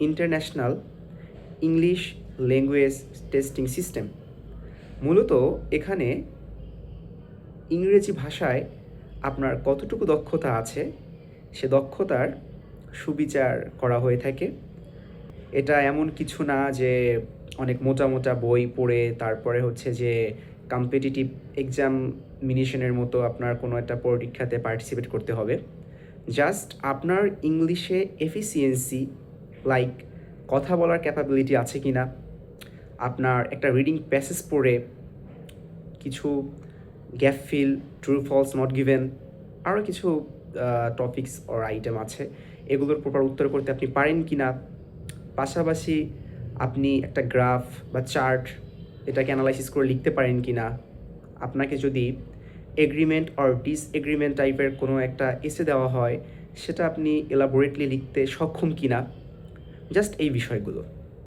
International English language testing system. মূলত এখানে ইংরেজি ভাষায় আপনার কতটুকু দক্ষতা আছে সে দক্ষতার সুবিচার করা হয়ে থাকে। এটা এমন কিছু না যে অনেক মোটা মোটা বই পড়ে তারপরে হচ্ছে যে কম্পিটিটিভ এক্সামিনেশনের মতো আপনার কোনো একটা পরীক্ষাতে পার্টিসিপেট করতে হবে। জাস্ট আপনার ইংলিশে এফিসিয়েন্সি, লাইক কথা বলার ক্যাপাবিলিটি আছে কি না, আপনার একটা রিডিং প্যাসেজ পড়ে কিছু gap fill, true false not given, আরও কিছু টপিকস অর আইটেম আছে, এগুলোর প্রপার উত্তর করতে আপনি পারেন কি না। পাশাপাশি আপনি একটা গ্রাফ বা চার্ট এটাকে অ্যানালাইসিস করে লিখতে পারেন কি না। আপনাকে যদি এগ্রিমেন্ট অর ডিসএগ্রিমেন্ট টাইপের কোনো একটা এসে দেওয়া হয় সেটা আপনি এলাবোরেটলি লিখতে সক্ষম কি না, জাস্ট এই বিষয়গুলো।